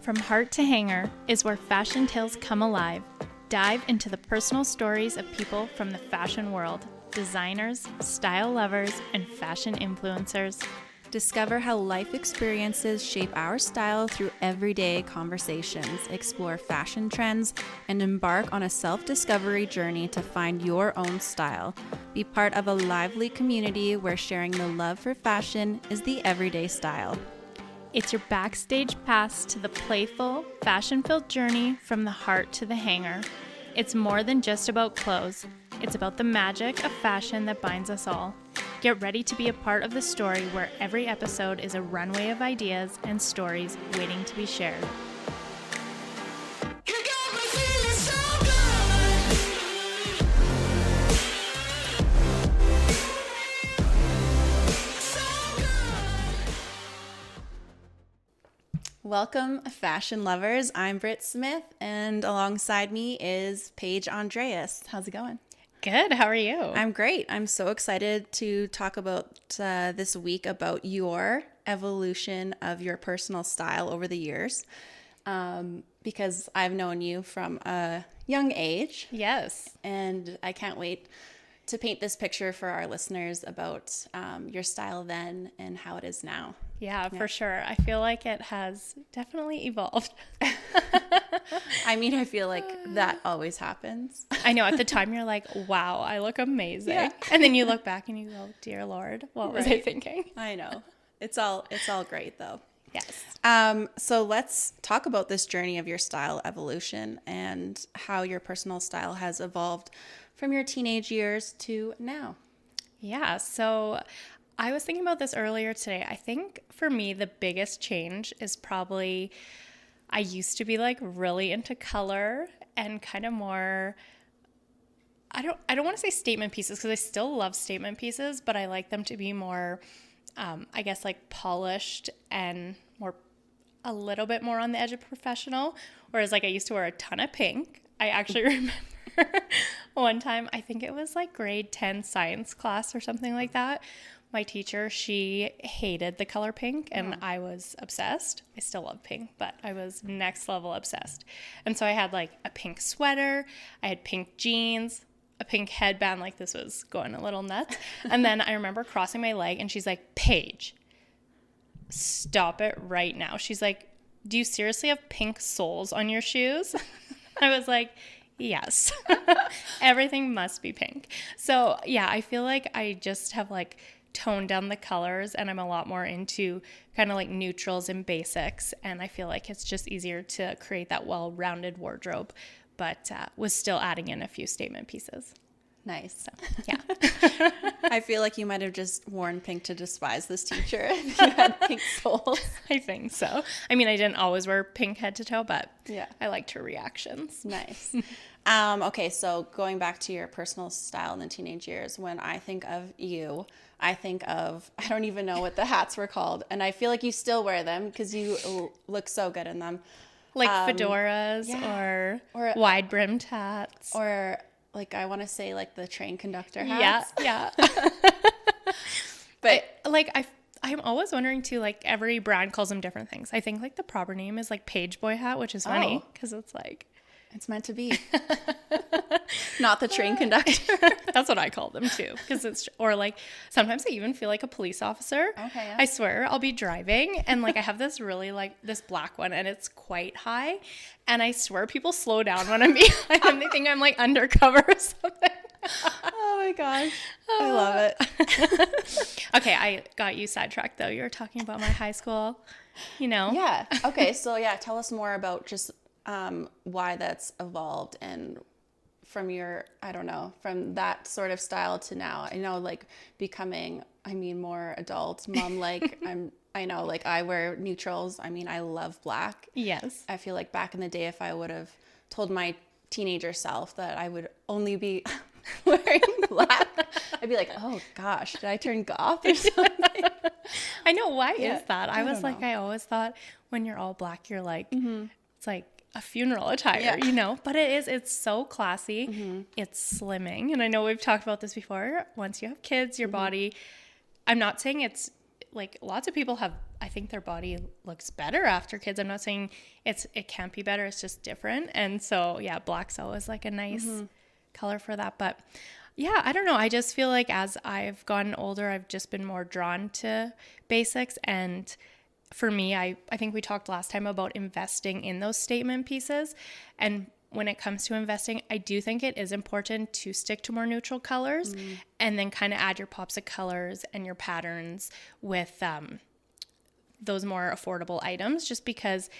From Heart to Hanger is where fashion tales come alive. Dive into the personal stories of people from the fashion world, designers, style lovers, and fashion influencers. Discover how life experiences shape our style through everyday conversations, explore fashion trends, and embark on a self-discovery journey to find your own style. Be part of a lively community where sharing the love for fashion is the everyday style. It's your backstage pass to the playful, fashion-filled journey from the heart to the hanger. It's more than just about clothes. It's about the magic of fashion that binds us all. Get ready to be a part of the story where every episode is a runway of ideas and stories waiting to be shared. Welcome, fashion lovers. I'm Britt Smith, and alongside me is Paige Andreas. How's it going? Good. How are you? I'm great. I'm so excited to talk about this week about your evolution of your personal style over the years, because I've known you from a young age. Yes. And I can't wait to paint this picture for our listeners about your style then and how it is now. Yeah, for sure. I feel like it has definitely evolved. I mean, I feel like that always happens. I know. At the time, you're like, wow, I look amazing. Yeah. And then you look back and you go, dear Lord, what was I thinking? I know. It's all great, though. Yes. So let's talk about this journey of your style evolution and how your personal style has evolved from your teenage years to now. Yeah. So I was thinking about this earlier today. I think for me, the biggest change is probably I used to be like really into color and kind of more, I don't want to say statement pieces because I still love statement pieces, but I like them to be more, I guess like polished and more, a little bit more on the edge of professional. Whereas like I used to wear a ton of pink. I actually remember one time, I think it was like grade 10 science class or something like that. My teacher, she hated the color pink, and I was obsessed. I still love pink, but I was next level obsessed. And so I had like a pink sweater, I had pink jeans, a pink headband, like this was going a little nuts. And then I remember crossing my leg, and she's like, Paige, stop it right now. She's like, do you seriously have pink soles on your shoes? I was like, yes. Everything must be pink. So yeah, I feel like I just have like tone down the colors, and I'm a lot more into kind of like neutrals and basics, and I feel like it's just easier to create that well-rounded wardrobe, but was still adding in a few statement pieces. Nice. So, yeah. I feel like you might have just worn pink to despise this teacher if you had pink soles. I think so. I mean, I didn't always wear pink head to toe, but yeah, I liked her reactions. Nice. Okay, so going back to your personal style in the teenage years, when I think of you, I think of, I don't even know what the hats were called, and I feel like you still wear them because you look so good in them. Like fedoras, yeah. or wide-brimmed hats. Or like, I want to say like the train conductor hats. Yeah. But I'm always wondering too, like every brand calls them different things. I think like the proper name is like Page Boy hat, which is funny because it's like, it's meant to be. Not the train conductor. That's what I call them too. Because it's, or like, sometimes I even feel like a police officer. Okay. Yeah. I swear I'll be driving and like I have this really like this black one and it's quite high. And I swear people slow down when I'm behind them. They think I'm like undercover or something. Oh my gosh. I love it. Okay. I got you sidetracked though. You were talking about my high school, you know? Yeah. Okay. So yeah, tell us more about just why that's evolved and from your, I don't know, from that sort of style to now. I know like becoming, I mean, more adult mom, like I know like I wear neutrals. I mean, I love black. Yes. I feel like back in the day, if I would have told my teenager self that I would only be wearing black, I'd be like, oh gosh, did I turn goth or something? I know. Why is that? I was don't know. I always thought when you're all black, you're like, it's like a funeral attire, you know, but it's so classy. It's slimming. And I know we've talked about this before. Once you have kids, your body, I'm not saying it's like lots of people have I think their body looks better after kids. I'm not saying it can't be better. It's just different. And so, yeah, black's always like a nice color for that. But yeah, I don't know. I just feel like as I've gotten older, I've just been more drawn to basics. And for me, I think we talked last time about investing in those statement pieces. And when it comes to investing, I do think it is important to stick to more neutral colors and then kind of add your pops of colors and your patterns with those more affordable items, just because,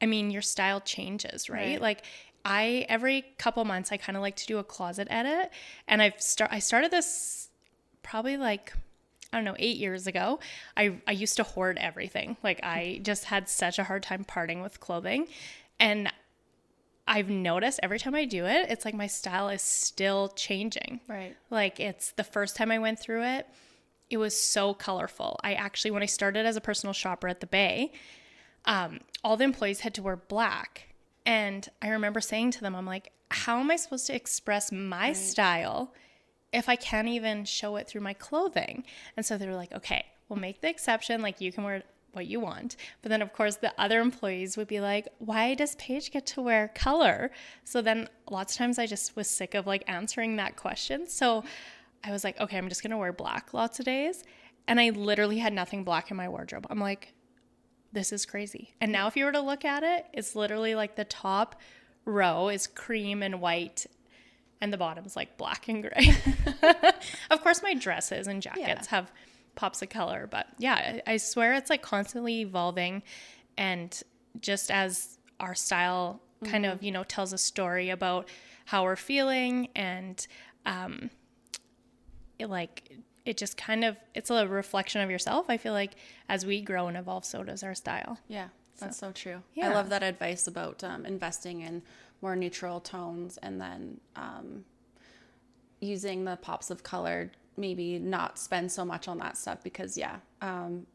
I mean, your style changes, right? Like every couple months, I kind of like to do a closet edit. And I started this probably like, I don't know, 8 years ago. I used to hoard everything. Like I just had such a hard time parting with clothing. And I've noticed every time I do it, it's like my style is still changing. Right. Like it's the first time I went through it, it was so colorful. I actually, when I started as a personal shopper at the Bay, all the employees had to wear black. And I remember saying to them, I'm like, how am I supposed to express my style if I can't even show it through my clothing? And so they were like, okay, we'll make the exception. Like you can wear what you want. But then of course the other employees would be like, why does Paige get to wear color? So then lots of times I just was sick of like answering that question. So I was like, okay, I'm just going to wear black lots of days. And I literally had nothing black in my wardrobe. I'm like, this is crazy. And now if you were to look at it, it's literally like the top row is cream and white and the bottom's like black and gray. Of course, my dresses and jackets have pops of color, but yeah, I swear it's like constantly evolving. And just as our style kind of, tells a story about how we're feeling, and it just kind of, it's a reflection of yourself. I feel like as we grow and evolve, so does our style. Yeah, that's so true. Yeah. I love that advice about investing in more neutral tones, and then using the pops of color, maybe not spend so much on that stuff, because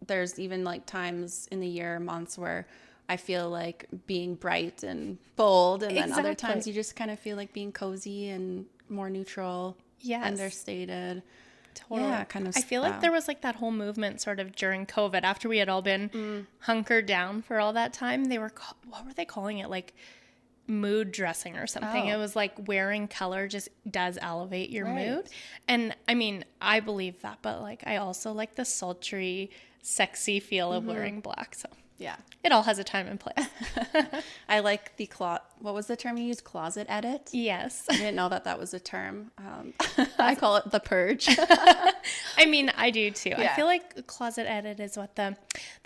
there's even like times in the year, months where I feel like being bright and bold, and then other times you just kind of feel like being cozy and more neutral, understated. Totally. Yeah, kind of. I feel like there was like that whole movement sort of during COVID, after we had all been hunkered down for all that time. They were, what were they calling it? Like mood dressing or something. It was like wearing color just does elevate your mood. And I mean, I believe that, but like I also like the sultry, sexy feel of wearing black. So yeah, it all has a time and place. I like the what was the term you used? Closet edit? Yes. I didn't know that was a term. I call it the purge. I mean, I do too. Yeah. I feel like closet edit is what the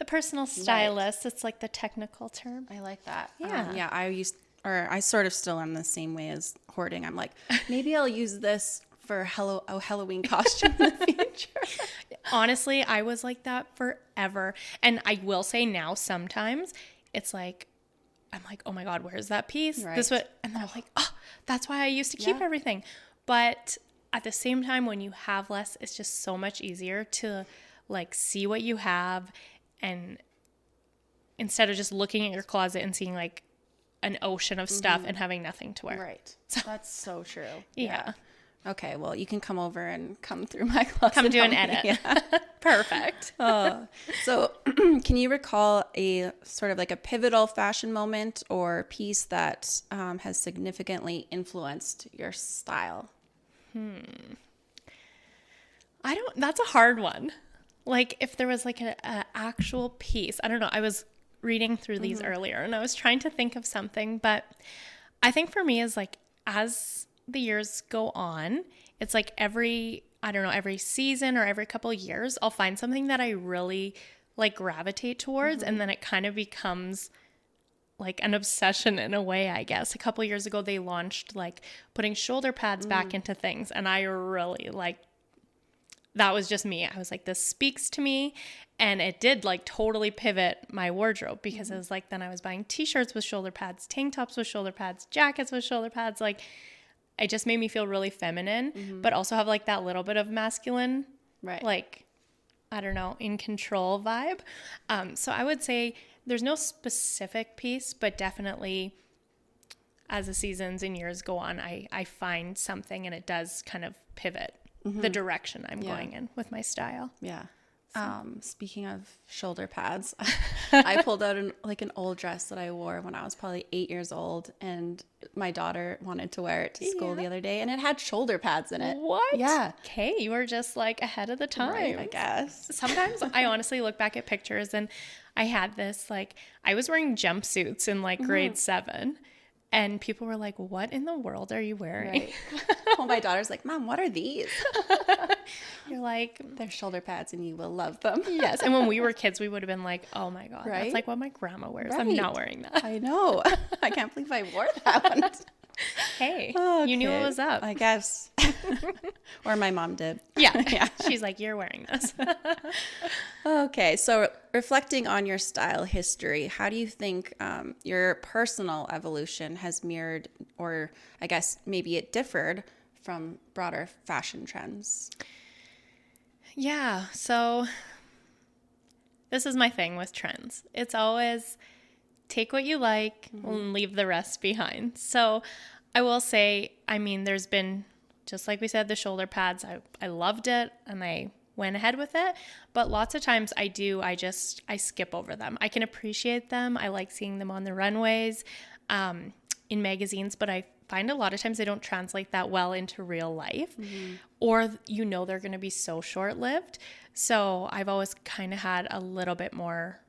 personal stylist, it's like the technical term. I like that. Yeah. I sort of still am the same way as hoarding. I'm like, maybe I'll use this for a Halloween costume in the future. Honestly, I was like that forever. And I will say now sometimes it's like, I'm like, oh my God, where's that piece? Right. And then I'm like, oh, that's why I used to keep everything. But at the same time, when you have less, it's just so much easier to like see what you have, and instead of just looking at your closet and seeing like an ocean of stuff and having nothing to wear. Right. That's so true. Yeah. Okay, well, you can come over and come through my closet. Come do an edit. Yeah. Perfect. So can you recall a sort of like a pivotal fashion moment or piece that has significantly influenced your style? That's a hard one. Like if there was like a actual piece, I don't know. I was reading through these earlier and I was trying to think of something, but I think for me is like, as the years go on, it's like every season or every couple of years, I'll find something that I really like gravitate towards. And then it kind of becomes like an obsession in a way, I guess. A couple of years ago, they launched like putting shoulder pads back into things. And I really like, that was just me. I was like, this speaks to me. And it did like totally pivot my wardrobe, because it was like, then I was buying t-shirts with shoulder pads, tank tops with shoulder pads, jackets with shoulder pads. Like it just made me feel really feminine, but also have like that little bit of masculine, like, I don't know, in control vibe. So I would say there's no specific piece, but definitely as the seasons and years go on, I find something and it does kind of pivot the direction I'm going in with my style. Yeah. Speaking of shoulder pads, I pulled out an old dress that I wore when I was probably 8 years old, and my daughter wanted to wear it to school the other day, and it had shoulder pads in it. What? Yeah. Okay, you were just like ahead of the time. Right, I guess. Sometimes I honestly look back at pictures and I had this, like, I was wearing jumpsuits in like grade 7. And people were like, what in the world are you wearing? Right. Well, my daughter's like, Mom, what are these? You're like, they're shoulder pads and you will love them. Yes. And when we were kids, we would have been like, oh my God, Right? that's like what my grandma wears. Right. I'm not wearing that. I know. I can't believe I wore that one. Hey, Okay. you knew what was up. I guess. Or my mom did. Yeah. She's like, you're wearing this. Okay, so reflecting on your style history, how do you think your personal evolution has mirrored, or I guess maybe it differed from broader fashion trends? Yeah. So this is my thing with trends. It's always take what you like and leave the rest behind. So I will say, I mean, there's been, just like we said, the shoulder pads. I loved it and I went ahead with it. But lots of times I skip over them. I can appreciate them. I like seeing them on the runways, in magazines, but I find a lot of times they don't translate that well into real life, or they're going to be so short-lived. So I've always kind of had a little bit more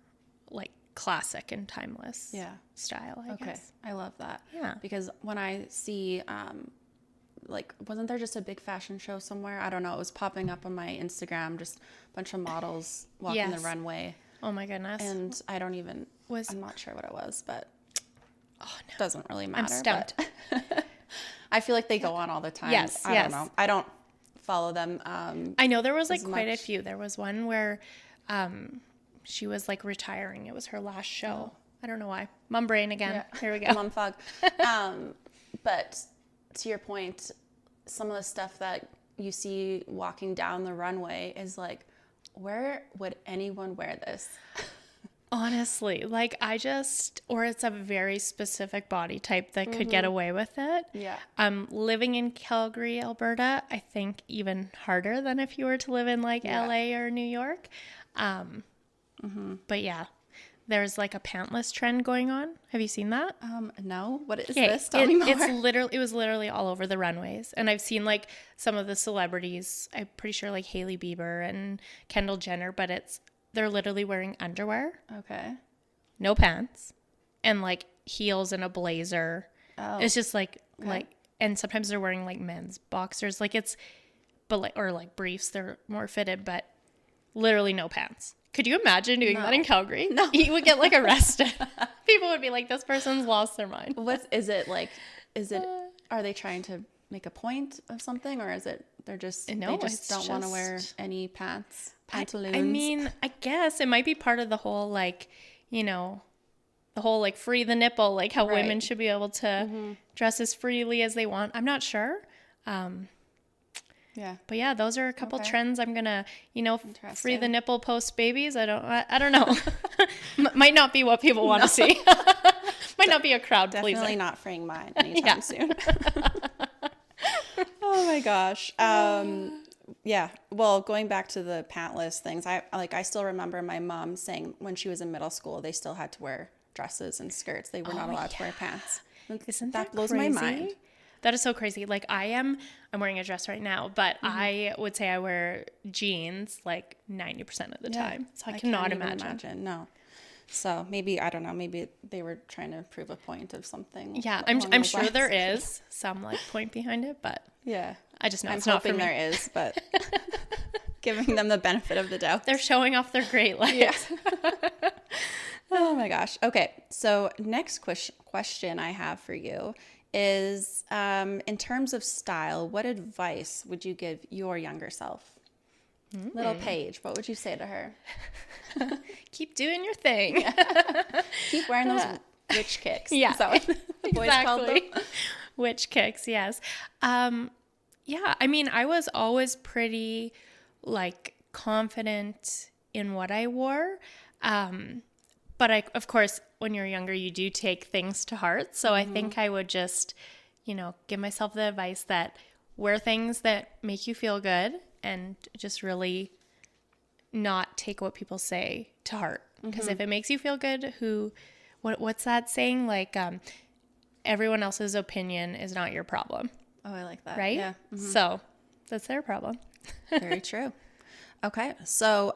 like classic and timeless style, I guess. I love that. Yeah. Because when I see, wasn't there just a big fashion show somewhere? I don't know. It was popping up on my Instagram, just a bunch of models walking the runway. Oh my goodness. And I'm not sure what it was, but doesn't really matter. I'm stumped. I feel like they go on all the time. Yes. I don't know. I don't follow them. I know there was like quite a few. There was one where she was like retiring. It was her last show. I don't know why. Mom brain again. Yeah. Here we go. Mom fog. But to your point, some of the stuff that you see walking down the runway is like, where would anyone wear this? Honestly, like or it's a very specific body type that could get away with it. Yeah. Living in Calgary, Alberta, I think even harder than if you were to live in like LA or New York. But yeah, there's like a pantless trend going on. Have you seen that? No. What is this? Tell me more. It was literally all over the runways. And I've seen like some of the celebrities, I'm pretty sure like Hailey Bieber and Kendall Jenner, but they're literally wearing underwear. Okay. No pants. And like heels and a blazer. Oh. It's just like, and sometimes they're wearing like men's boxers. Or like briefs. They're more fitted, but literally no pants. Could you imagine doing that in Calgary? No. You would get like arrested. People would be like, this person's lost their mind. Are they trying to make a point of something, or is it they just don't want to wear any pantaloons? I mean, I guess it might be part of the whole like, the whole like free the nipple, like how women should be able to dress as freely as they want. I'm not sure. Yeah. But yeah, those are a couple trends I'm going to, free the nipple post babies. I don't know. Might not be what people want to see. Might not be a crowd pleaser. Definitely not freeing mine anytime soon. Oh my gosh. Yeah. Well, going back to the pantless things, I still remember my mom saying when she was in middle school, they still had to wear dresses and skirts. They were not allowed to wear pants. Isn't that blows my mind. That is so crazy. Like I'm wearing a dress right now, but I would say I wear jeans like 90% of the time. So I cannot imagine. No. So maybe, I don't know, maybe they were trying to prove a point of something. Yeah, I'm sure there is some like point behind it, but yeah, I just know I'm it's not for hoping me. there is, but giving them the benefit of the doubt. They're showing off their great legs. Yeah. Oh my gosh. Okay. So next question I have for you is, in terms of style, what advice would you give your younger self? Little Paige, what would you say to her? Keep doing your thing. Keep wearing those witch kicks. Yeah, is that what the boys called them? Witch kicks, yes. Yeah, I mean, I was always pretty like confident in what I wore. But of course, when you're younger, you do take things to heart. So I think I would just, give myself the advice that wear things that make you feel good and just really not take what people say to heart. Because if it makes you feel good, what's that saying? Like, everyone else's opinion is not your problem. Oh, I like that. Right? Yeah. So that's their problem. Very true. Okay. So,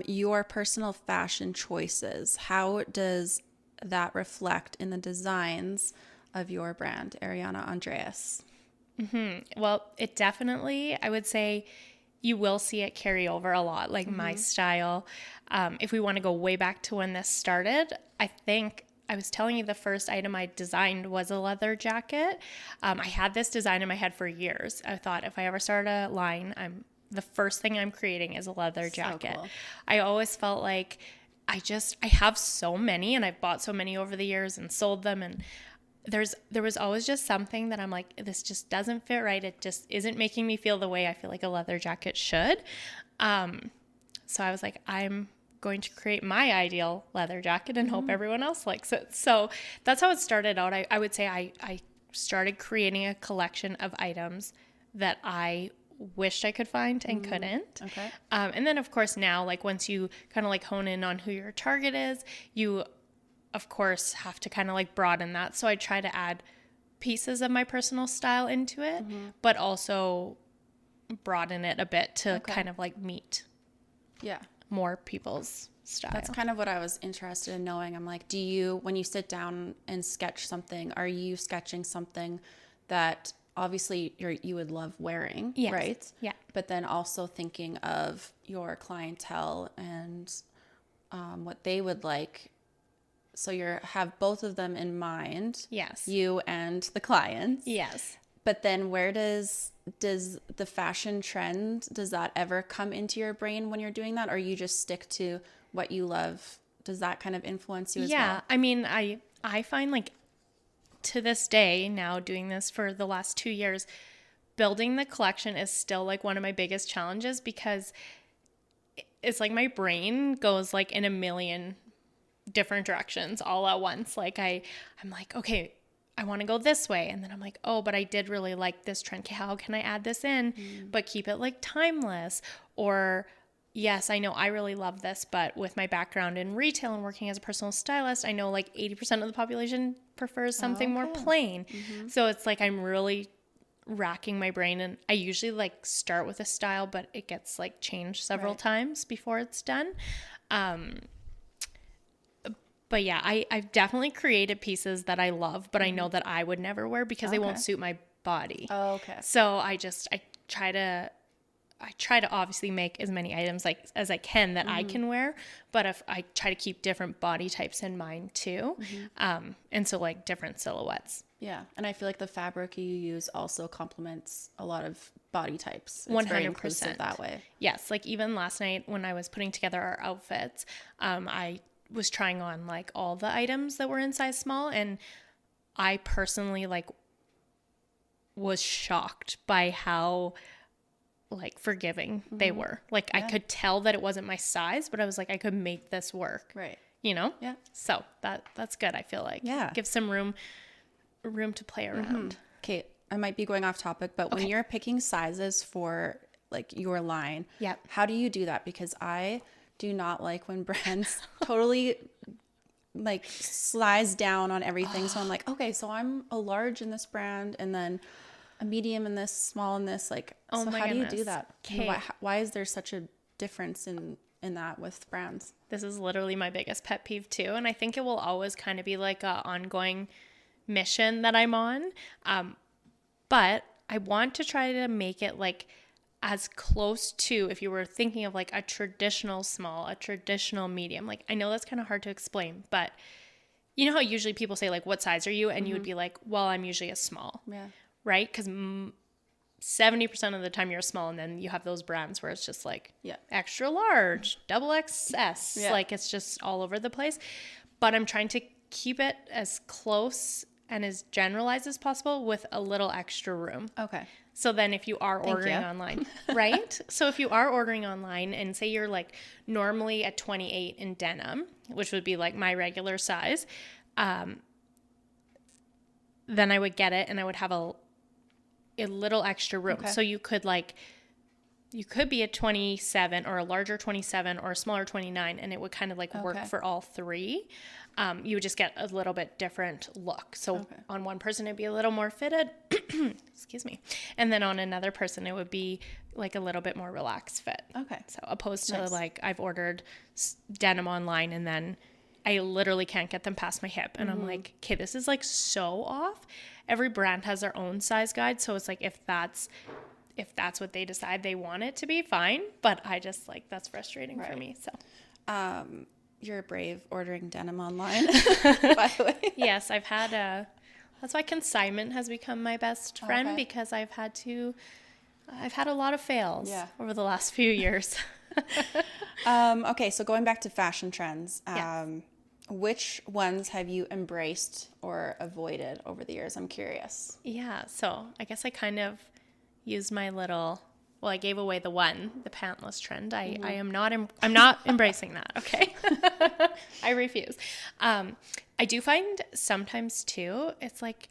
your personal fashion choices, how does that reflect in the designs of your brand, ARIANNA ANDREAS? Well, it definitely, I would say you will see it carry over a lot, like my style. If we want to go way back to when this started, I think I was telling you the first item I designed was a leather jacket. I had this design in my head for years. I thought if I ever start a line, the first thing I'm creating is a leather jacket. Cool. I always felt like I have so many, and I've bought so many over the years and sold them, and there was always just something that I'm like, this just doesn't fit right. It just isn't making me feel the way I feel like a leather jacket should. So I was like, I'm going to create my ideal leather jacket and hope everyone else likes it. So that's how it started out. I would say I started creating a collection of items that I wished I could find and couldn't. Okay. And then of course now, like once you kind of like hone in on who your target is, you of course have to kind of like broaden that. So I try to add pieces of my personal style into it, but also broaden it a bit to kind of like meet more people's style. That's kind of what I was interested in knowing. I'm like, when you sit down and sketch something, are you sketching something that obviously you would love wearing, right? Yeah. But then also thinking of your clientele and what they would like. So you have both of them in mind. Yes. You and the clients. Yes. But then where does the fashion trend, does that ever come into your brain when you're doing that? Or you just stick to what you love? Does that kind of influence you as well? Yeah. I mean, I find like to this day now doing this for the last 2 years, building the collection is still like one of my biggest challenges because it's like my brain goes like in a million different directions all at once. Like I'm like, okay, I want to go this way. And then I'm like, oh, but I did really like this trend. Okay, how can I add this in, but keep it like timeless? Or yes, I know I really love this, but with my background in retail and working as a personal stylist, I know like 80% of the population prefers something more plain. So it's like I'm really racking my brain, and I usually like start with a style, but it gets like changed several times before it's done. But yeah, I've definitely created pieces that I love, but I know that I would never wear because they won't suit my body. Oh, okay. So I try to obviously make as many items like as I can that I can wear, but if I try to keep different body types in mind too. And so like different silhouettes. Yeah. And I feel like the fabric you use also complements a lot of body types. It's 100%. very inclusive that way. Yes. Like even last night when I was putting together our outfits, I was trying on like all the items that were in size small, and I personally like was shocked by how like forgiving they were. Like I could tell that it wasn't my size, but I was like, I could make this work. Right. You know? Yeah. So that's good, I feel like. Yeah. Give some room to play around. Okay, I might be going off topic, but when you're picking sizes for like your line, how do you do that? Because I do not like when brands totally like size down on everything. So I'm like, okay, so I'm a large in this brand and then a medium in this, small in this. Like, Oh so my how goodness. do you do that? Okay. Why is there such a difference in that with brands? This is literally my biggest pet peeve too. And I think it will always kind of be like a ongoing mission that I'm on. But I want to try to make it like as close to, if you were thinking of like a traditional small, a traditional medium. Like I know that's kind of hard to explain, but you know how usually people say like, what size are you? And you would be like, well, I'm usually a small. Yeah. Right? Because 70% of the time you're a small, and then you have those brands where it's just like extra large, double XS. Yeah. Like it's just all over the place. But I'm trying to keep it as close and as generalized as possible with a little extra room. Okay. So then if you are ordering online, right? So if you are ordering online and say you're like normally at 28 in denim, which would be like my regular size, then I would get it and I would have a little extra room. Okay. So you could you could be a 27 or a larger 27 or a smaller 29, and it would kind of like work for all three. You would just get a little bit different look. So on one person, it'd be a little more fitted, excuse me. And then on another person, it would be like a little bit more relaxed fit. Okay. So opposed to like I've ordered denim online and then I literally can't get them past my hip. And I'm like, okay, this is like so off. Every brand has their own size guide. So it's like, if that's what they decide they want it to be, fine. But I just like, that's frustrating for me. So, you're brave ordering denim online, by the way. Yes, that's why consignment has become my best friend because I've had a lot of fails over the last few years. Okay. So going back to fashion trends, which ones have you embraced or avoided over the years? I'm curious. Yeah. So I guess I kind of used my I gave away the pantless trend. I'm not embracing that. Okay. I refuse. I do find sometimes too, it's like,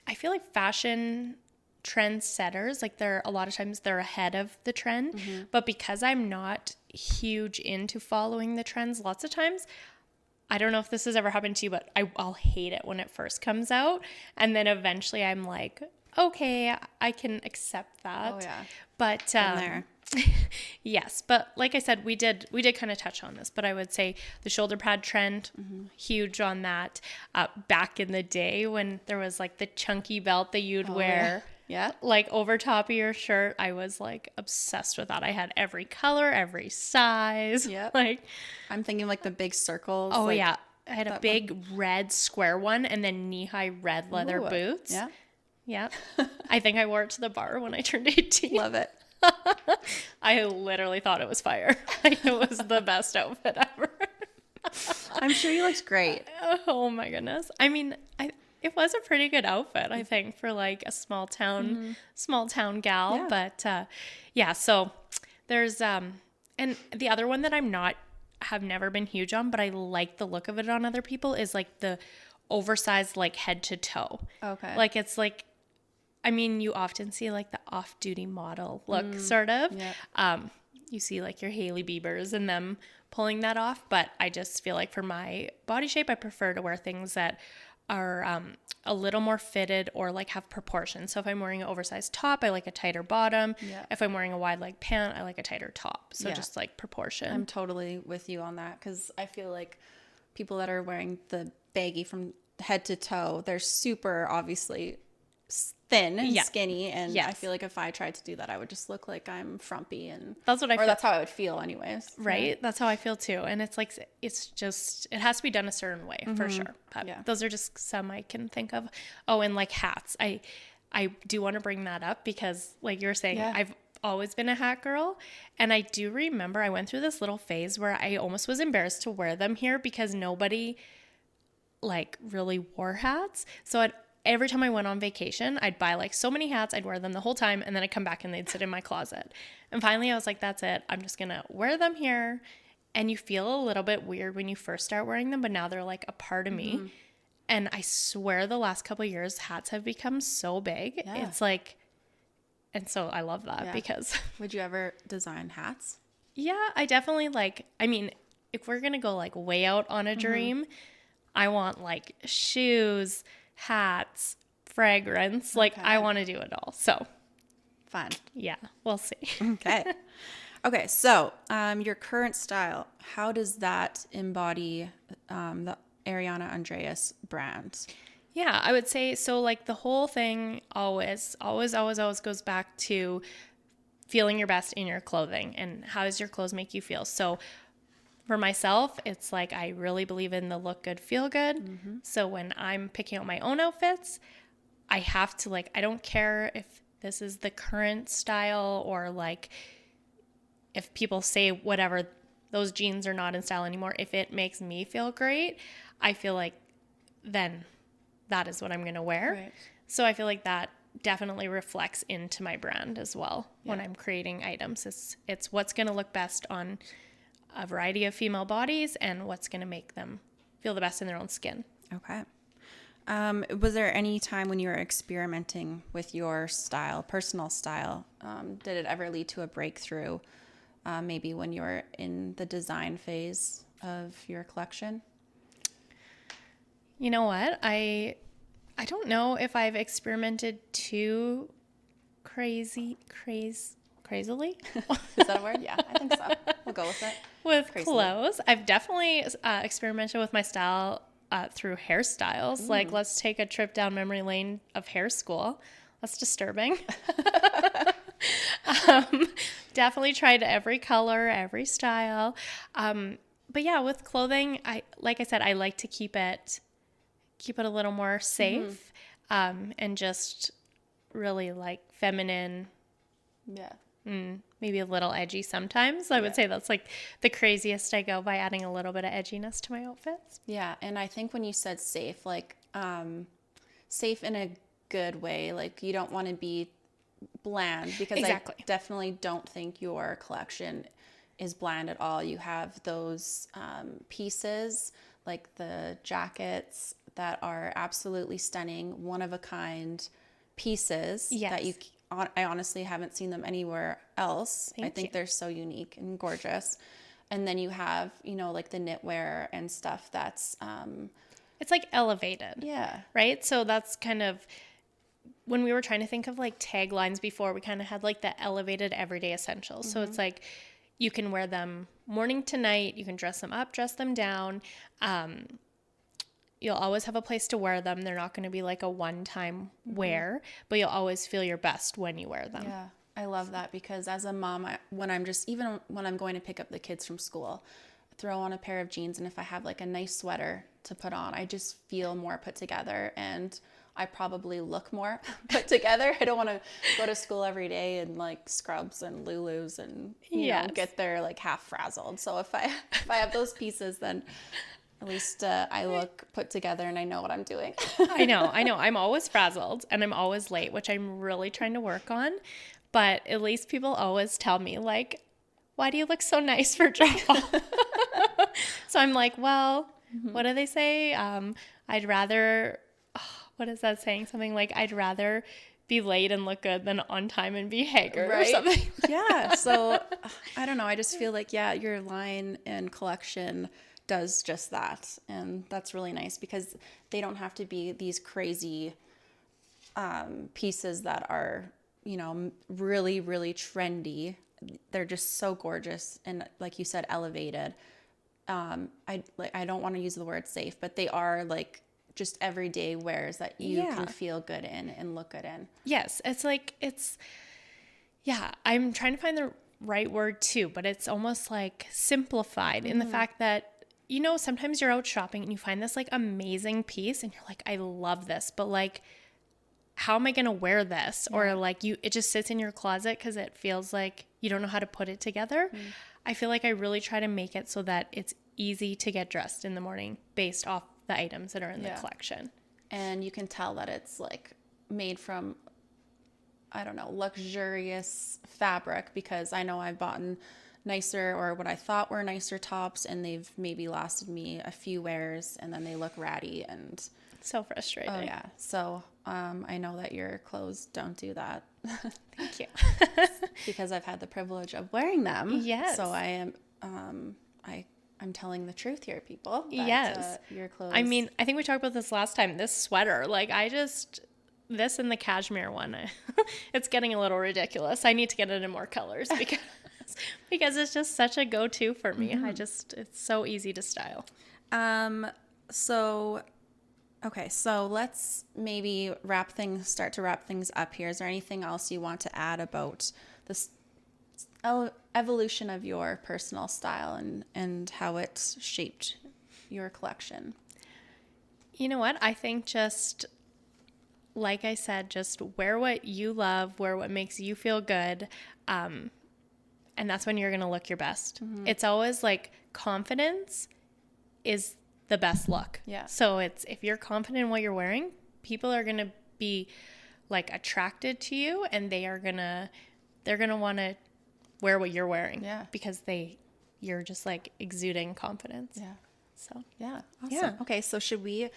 I feel like fashion trend setters, like a lot of times they're ahead of the trend, but because I'm not huge into following the trends, lots of times, I don't know if this has ever happened to you, but I'll hate it when it first comes out. And then eventually I'm like, okay, I can accept that. Oh yeah. But there. yes, but like I said, we did kind of touch on this, but I would say the shoulder pad trend, huge on that. Back in the day when there was like the chunky belt that you'd wear, like over top of your shirt, I was like obsessed with that. I had every color, every size. Yeah. Like, I'm thinking like the big circles. Oh like yeah, I had a big red square one and then knee-high red leather boots. Yeah. Yeah. I think I wore it to the bar when I turned 18. Love it. I literally thought it was fire. It was the best outfit ever. I'm sure you looked great. Oh my goodness. I mean, it was a pretty good outfit, I think, for like a small town gal. Yeah. But yeah, so there's and the other one that have never been huge on, but I like the look of it on other people is like the oversized like head to toe. Okay. Like it's like, I mean, you often see like the off-duty model look, sort of. Yeah. You see like your Hailey Biebers and them pulling that off. But I just feel like for my body shape, I prefer to wear things that are a little more fitted or like have proportion. So if I'm wearing an oversized top, I like a tighter bottom. Yeah. If I'm wearing a wide leg pant, I like a tighter top. So just like proportion. I'm totally with you on that because I feel like people that are wearing the baggy from head to toe, they're super obviously thin and skinny, and I feel like if I tried to do that, I would just look like I'm frumpy, and that's what I feel. Or that's how I would feel anyways. Right? Yeah. That's how I feel too. And it's like, it has to be done a certain way for sure. But those are just some I can think of. Oh, and like hats. I do want to bring that up because like you're saying, I've always been a hat girl. And I do remember I went through this little phase where I almost was embarrassed to wear them here because nobody like really wore hats. So every time I went on vacation, I'd buy like so many hats, I'd wear them the whole time, and then I'd come back and they'd sit in my closet. And finally I was like, that's it. I'm just going to wear them here. And you feel a little bit weird when you first start wearing them, but now they're like a part of me. And I swear the last couple of years, hats have become so big. Yeah. It's like, and so I love that because. Would you ever design hats? Yeah, I definitely like, I mean, if we're going to go like way out on a dream, I want like shoes, hats, fragrance. Like I want to do it all. So fun. Yeah, we'll see. Okay. So your current style, how does that embody the ARIANNA ANDREAS brand? Yeah, I would say so. Like the whole thing always goes back to feeling your best in your clothing and how does your clothes make you feel. So for myself, it's like I really believe in the look good, feel good. So when I'm picking out my own outfits, I have to like, I don't care if this is the current style or like if people say whatever, those jeans are not in style anymore. If it makes me feel great, I feel like then that is what I'm going to wear. Right. So I feel like that definitely reflects into my brand as well when I'm creating items. It's what's going to look best on a variety of female bodies and what's going to make them feel the best in their own skin. Okay. Was there any time when you were experimenting with your style, personal style? Did it ever lead to a breakthrough? Maybe when you were in the design phase of your collection? You know what? I don't know if I've experimented too crazily. Is that a word? Yeah, I think so. We'll go with it. With Crazily. clothes. I've definitely experimented with my style through hairstyles. Like, let's take a trip down memory lane of hair school. That's disturbing. Definitely tried every color, every style. But yeah, with clothing, like I said, I like to keep it a little more safe, and just really like feminine. Yeah. Maybe a little edgy sometimes. I would say that's like the craziest I go, by adding a little bit of edginess to my outfits. Yeah, and I think when you said safe, like safe in a good way, like you don't want to be bland, because Exactly. I definitely don't think your collection is bland at all. You have those pieces, like the jackets, that are absolutely stunning, one of a kind pieces that I honestly haven't seen them anywhere else. I think they're so unique and gorgeous. And then you have, like the knitwear and stuff that's It's like elevated. yeah. Right? So that's kind of, when we were trying to think of like taglines before, we kind of had like the elevated everyday essentials. So it's like you can wear them morning to night, you can dress them up, dress them down. You'll always have a place to wear them. They're not going to be like a one-time wear, but you'll always feel your best when you wear them. Yeah, I love that, because as a mom, when I'm going to pick up the kids from school, throw on a pair of jeans, and if I have like a nice sweater to put on, I just feel more put together, and I probably look more put together. I don't want to go to school every day in like scrubs and Lulus and you know, get there like half frazzled. So if I have those pieces, then at least I look put together and I know what I'm doing. I know. I'm always frazzled and I'm always late, which I'm really trying to work on. But at least people always tell me, like, why do you look so nice for drop-off? So I'm like, well, what do they say? I'd rather, what is that saying? Something like, I'd rather be late and look good than on time and be haggard, right? Or something. Yeah. So I don't know. I just feel like, yeah, your line and collection does just that. And that's really nice, because they don't have to be these crazy pieces that are, you know, really, really trendy. They're just so gorgeous. And like you said, elevated. I don't want to use the word safe, but they are like just everyday wears that you can feel good in and look good in. Yes. I'm trying to find the right word too, but it's almost like simplified in the fact that, you know, sometimes you're out shopping and you find this like amazing piece and you're like, I love this, but like, how am I going to wear this? Yeah. Or like it just sits in your closet because it feels like you don't know how to put it together. I feel like I really try to make it so that it's easy to get dressed in the morning based off the items that are in the collection. And you can tell that it's like made from, I don't know, luxurious fabric, because I know I've bought nicer, or what I thought were nicer tops, and they've maybe lasted me a few wears and then they look ratty and so frustrating. Oh yeah. So I know that your clothes don't do that. Thank you. Because I've had the privilege of wearing them. Yes. So I am I'm telling the truth here, people. That, yes. Your clothes. I mean, I think we talked about this last time. This sweater, like this and the cashmere one, it's getting a little ridiculous. I need to get it in more colors because it's just such a go-to for me. It's so easy to style. So let's maybe start to wrap things up here. Is there anything else you want to add about this evolution of your personal style and how it's shaped your collection? You know what? I think just, like I said, just wear what you love, wear what makes you feel good. And that's when you're going to look your best. It's always like confidence is the best look. Yeah. So if you're confident in what you're wearing, people are going to be like attracted to you, and they're going to want to wear what you're wearing. Yeah. Because you're just like exuding confidence. Yeah. So, yeah. Awesome. Yeah. Okay. So should we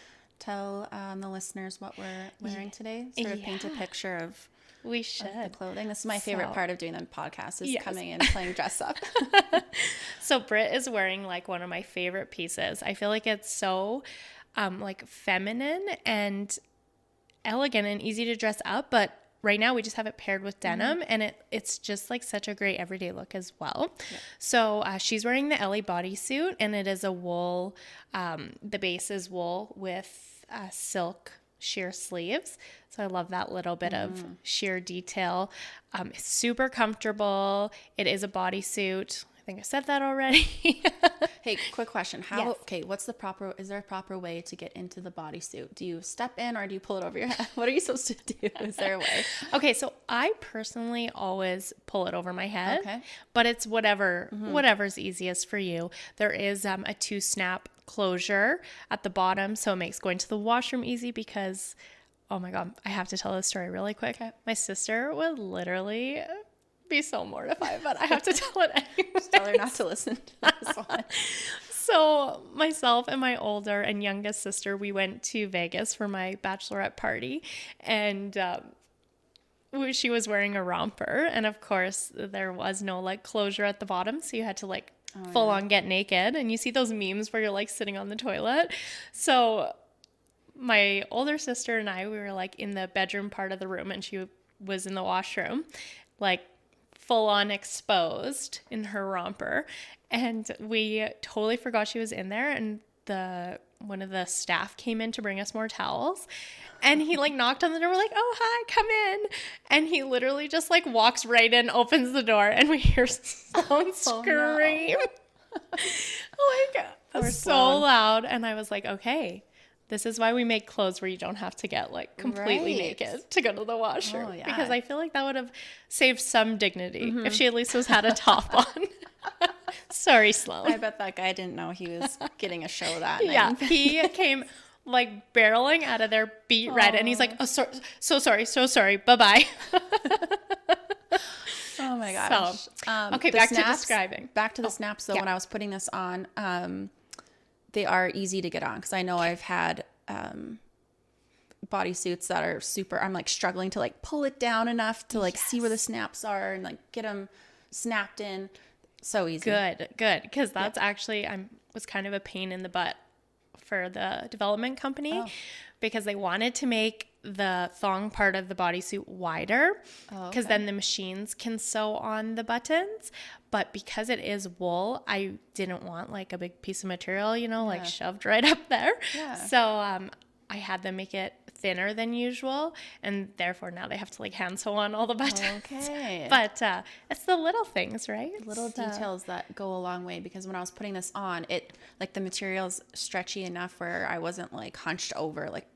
tell the listeners what we're wearing today? Sort of paint a picture of we should the clothing. This is my favorite part of doing the podcast, is coming in playing dress up. So Britt is wearing like one of my favorite pieces. I feel like it's so like feminine and elegant and easy to dress up, but right now we just have it paired with denim, and it's just like such a great everyday look as well. Yeah. So she's wearing the Ellie bodysuit, and it is a wool, the base is wool with silk sheer sleeves. So I love that little bit of sheer detail. It's super comfortable. It is a bodysuit. I think I said that already. Hey, quick question. Is there a proper way to get into the bodysuit? Do you step in or do you pull it over your head? What are you supposed to do? Is there a way? Okay, so I personally always pull it over my head, but it's whatever's easiest for you. There is a 2-snap closure at the bottom, so it makes going to the washroom easy because, oh my God, I have to tell this story really quick. Okay. My sister would literally be so mortified, but I have to tell it anyway. Just tell her not to listen to this one. So myself and my older and youngest sister, we went to Vegas for my bachelorette party, and she was wearing a romper, and of course there was no like closure at the bottom, so you had to like full on get naked, and you see those memes where you're like sitting on the toilet. So my older sister and I, we were like in the bedroom part of the room, and she was in the washroom, like full on exposed in her romper, and we totally forgot she was in there, and one of the staff came in to bring us more towels, and he like knocked on the door. We're like, oh hi, come in, and he literally just like walks right in, opens the door, and we hear someone scream. Like so loud, and I was like, okay, this is why we make clothes where you don't have to get like completely naked to go to the washroom. Because I feel like that would have saved some dignity if she at least had a top on. Sorry, Sloan. I bet that guy didn't know he was getting a show that night. Yeah, he came like barreling out of there, beat red, and he's like, oh, so sorry, bye-bye. Oh my gosh. So, okay, back to describing. Back to the snaps, though, when I was putting this on, they are easy to get on, because I know I've had bodysuits that are I'm like struggling to like pull it down enough to like see where the snaps are and like get them snapped in. So easy. Good. Because that's actually, was kind of a pain in the butt for the development company because they wanted to make the thong part of the bodysuit wider because then the machines can sew on the buttons. But because it is wool, I didn't want like a big piece of material, like shoved right up there. Yeah. So I had them make it thinner than usual, and therefore now they have to like hand sew on all the buttons. Okay. But it's the little things, right? Little details that go a long way, because when I was putting this on, it like the material's stretchy enough where I wasn't like hunched over, like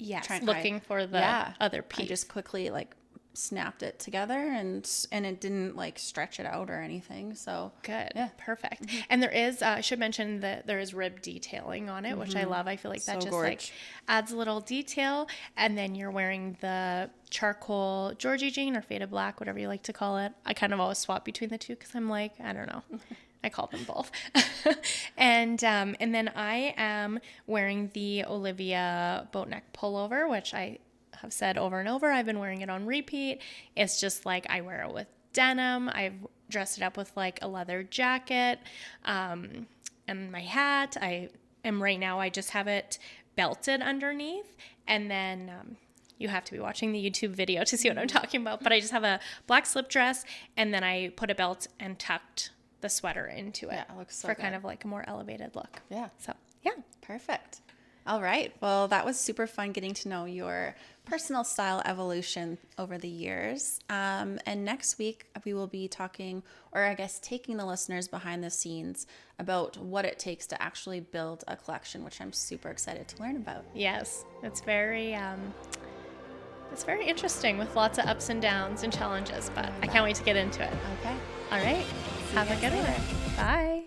looking for the other piece. I just quickly like snapped it together, and it didn't like stretch it out or anything. So good. Yeah. Perfect. And there is I should mention that there is rib detailing on it, which I love. I feel like that just like adds a little detail. And then you're wearing the charcoal Georgie jean or faded black, whatever you like to call it. I kind of always swap between the two because I'm like, I don't know. I call them both. And then I am wearing the Olivia boat neck pullover, which I have said over and over, I've been wearing it on repeat. It's just like I wear it with denim. I've dressed it up with like a leather jacket and my hat. I just have it belted underneath, and then you have to be watching the YouTube video to see what I'm talking about, but I just have a black slip dress, and then I put a belt and tucked the sweater into it. Yeah, it looks so for good. Kind of like a more elevated look. Yeah. So yeah. Perfect. All right. Well, that was super fun getting to know your personal style evolution over the years. And next week we will be talking, or I guess taking the listeners behind the scenes about what it takes to actually build a collection, which I'm super excited to learn about. Yes. It's very interesting with lots of ups and downs and challenges, but I can't wait to get into it. Okay. All right. Have a good one. Bye.